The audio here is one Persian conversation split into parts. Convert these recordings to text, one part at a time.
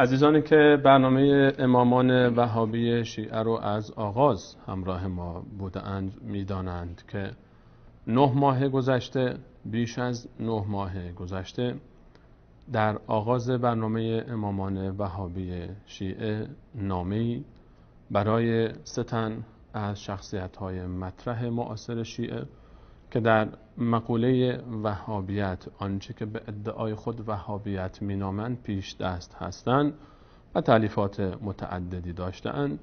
عزیزانی که برنامه امامان وهابی شیعه رو از آغاز همراه ما بودند می‌دانند که 9 ماه گذشته، بیش از 9 ماه گذشته، در آغاز برنامه امامان وهابی شیعه نامه‌ای برای 3 تن از شخصیت‌های مطرح معاصر شیعه که در مقوله وهابیت، آنچه که به ادعای خود وهابیت مینامند، پیش دست هستند و تألیفات متعددی داشته‌اند،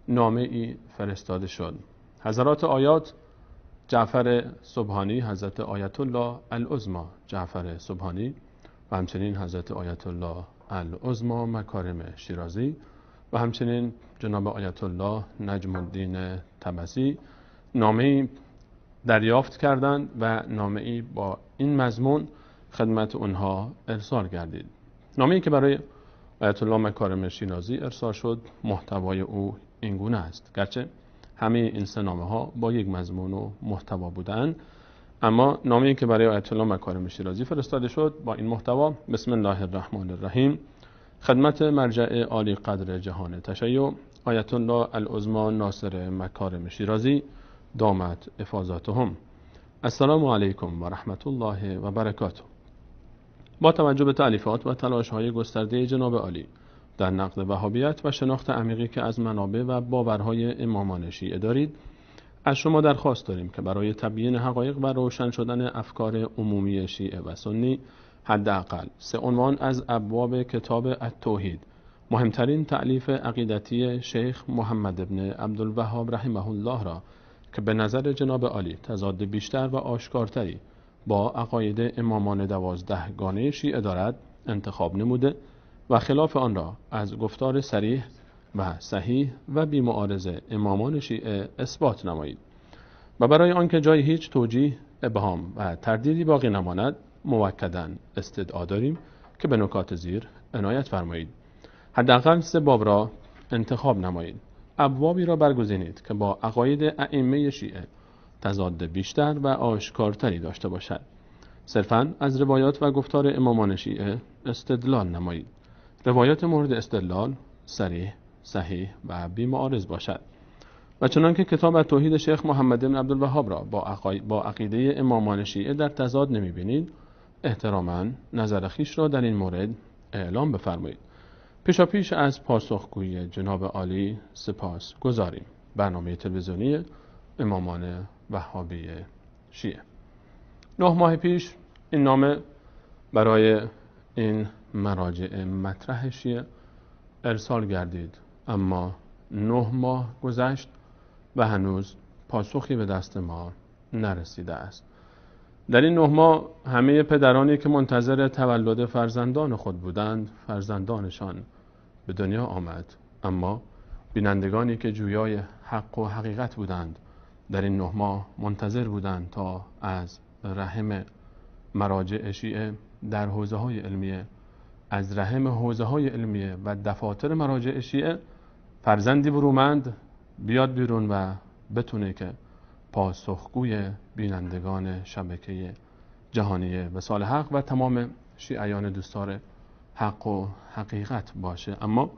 نامه‌ای فرستاده شد. حضرات آیات جعفر سبحانی، حضرت آیت الله العظمی جعفر سبحانی و همچنین حضرت آیت الله العظمی مکارم شیرازی و همچنین جناب آیت الله نجم الدین طبسی نامه‌ای دریافت کردند و نامه‌ای با این مضمون خدمت اونها ارسال گردید. نامه‌ای که برای آیت الله مکارم شیرازی ارسال شد، محتوای او اینگونه است. گرچه همه این 3 نامه‌ها با یک مضمون و محتوا بودند، اما نامه‌ای که برای آیت الله مکارم شیرازی فرستاده شد با این محتوا: بسم الله الرحمن الرحیم. خدمت مرجع عالی قدر جهان تشیع آیت الله العظمی ناصر مکارم شیرازی دامت افاضاتهم. السلام علیکم و رحمت الله و برکاته. با توجه به تألیفات و تلاش‌های گسترده جناب عالی در نقد وهابیت و شناخت عمیقی که از منابع و باورهای امامان شیعه دارید، از شما درخواست داریم که برای تبیین حقایق و روشن شدن افکار عمومی شیعه و سنی حداقل 3 عنوان از ابواب کتاب التوحید، مهمترین تألیف عقیدتی شیخ محمد ابن عبدالوهاب رحمه الله را که به نظر جناب عالی تضاد بیشتر و آشکارتری با عقاید امامان 12 گانه شیعه دارد انتخاب نموده و خلاف آن را از گفتار صریح و صحیح و بی‌معارضه امامان شیعه اثبات نمایید و برای آنکه جای هیچ توجیه، ابهام و تردیدی باقی نماند، موکداً استدعا داریم که به نکات زیر عنایت فرمایید. حداقل 3 باب را انتخاب نمایید. ابوابی را برگزینید که با عقاید ائمه شیعه تضاد بیشتر و آشکارتری داشته باشد. صرفاً از روایات و گفتار امامان شیعه استدلال نمایید. روایات مورد استدلال صریح، صحیح و بی‌معارض باشد و چنانکه کتاب التوحید شیخ محمد بن عبدالوهاب را با عقیده امامان شیعه در تضاد نمی‌بینید، احتراماً نظر خویش را در این مورد اعلام بفرمایید. پیشاپیش از پاسخگویی جناب عالی سپاس گزاریم. برنامه تلویزیونی امامان وهابی شیعه. 9 ماه پیش این نامه برای این مراجع مطرح شیعه ارسال گردید، اما 9 ماه گذشت و هنوز پاسخی به دست ما نرسیده است. در این 9 ماه همه پدرانی که منتظر تولد فرزندان خود بودند، فرزندانشان به دنیا آمد، اما بینندگانی که جویای حق و حقیقت بودند در این 9 ماه منتظر بودند تا از رحم مراجع شیعه در حوزه‌های علمیه، از رحم حوزه‌های علمیه و دفاتر مراجع شیعه فرزندی برومند بیاد بیرون و بتونه که پاسخگوی بینندگان شبکه جهانی وصال حق و تمام شیعیان دوستدار حق و حقیقت باشه. اما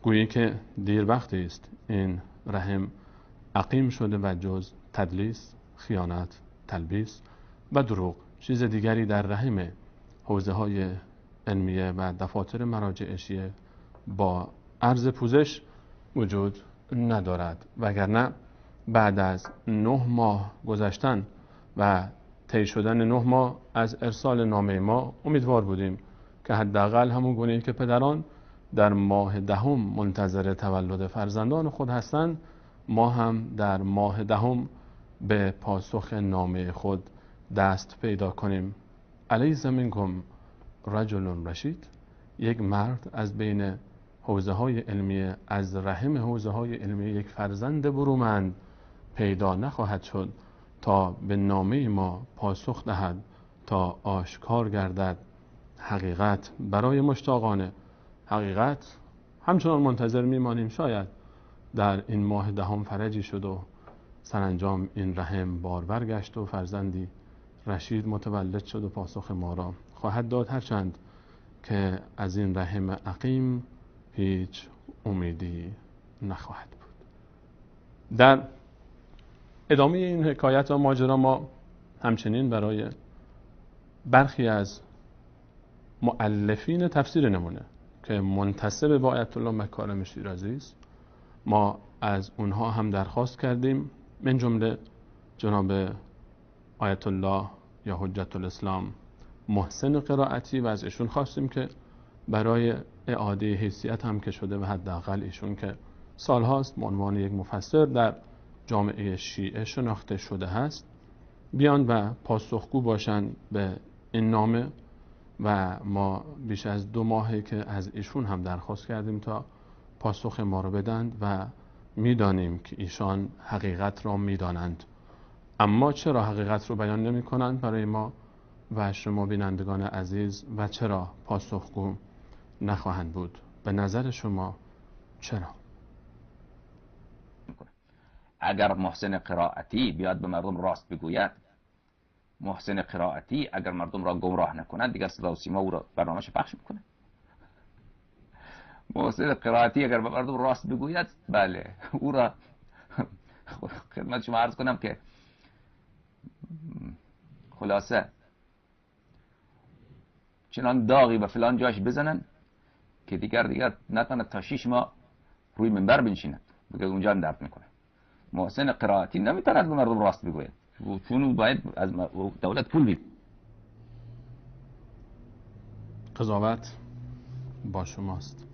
گویی که دیر وقتی است این رحم عقیم شده و جز تدلیس، خیانت، تلبیس و دروغ چیز دیگری در رحم حوزه‌های علمیه و دفاتر مراجع شیعه با عرض پوزش وجود ندارد. وگرنه بعد از 9 ماه گذشتن و طی شدن 9 ماه از ارسال نامه ما امیدوار بودیم که حداقل همون گونه‌ای که پدران در ماه 10 منتظر تولد فرزندان خود هستند، ما هم در ماه 10 به پاسخ نامه خود دست پیدا کنیم. الیس منکم رجل رشید، یک مرد از بین حوزه‌های علمیه، از رحم حوزه‌های علمیه یک فرزند برومند پیدا نخواهد شد تا به نامه ما پاسخ دهد، تا آشکار گردد حقیقت برای مشتاقان حقیقت. همچنان منتظر میمانیم شاید در این ماه 10 فرجی شد و سرانجام این رحم بارور گشت و فرزندی رشید متولد شد و پاسخ ما را خواهد داد، هرچند که از این رحم عقیم هیچ امیدی نخواهد بود. در ادامه این حکایت و ماجرا ما همچنین برای برخی از مؤلفین تفسیر نمونه که منتسب به آیت الله مکارم شیرازی است، ما از اونها هم درخواست کردیم، من جمله جناب آیت الله یا حجت الاسلام محسن قرائتی، و از ایشون خواستیم که برای اعاده حیثیت هم که شده و حداقل ایشون که سالهاست به عنوان یک مفسر در جامعه شیعه شناخته شده هست، بیان و پاسخگو باشن به این نامه. و ما بیش از 2 ماهه که از ایشون هم درخواست کردیم تا پاسخ ما رو بدند و میدانیم که ایشان حقیقت را میدانند، اما چرا حقیقت رو بیان نمی کنند برای ما و شما بینندگان عزیز، و چرا پاسخگو نخواهند بود؟ به نظر شما چرا؟ اگر محسن قرائتی بیاد به مردم راست بگوید، محسن قرائتی اگر مردم را گمراه نکند، دیگر صدا و سیما او را برنامه‌اش پخش میکنه. محسن قرائتی اگر به مردم راست بگوید، بله او را خدمت شما عرض کنم که خلاصه چنان داغی به فلان جاش بزنن که دیگر نتواند تا 6 ماه روی منبر بنشیند، دیگر اونجا هم درد میکنه. محسن قرائتی نمیتواند به مردم راست بگوید، چون او باید از دولت پول بید. قضاوت با شماست.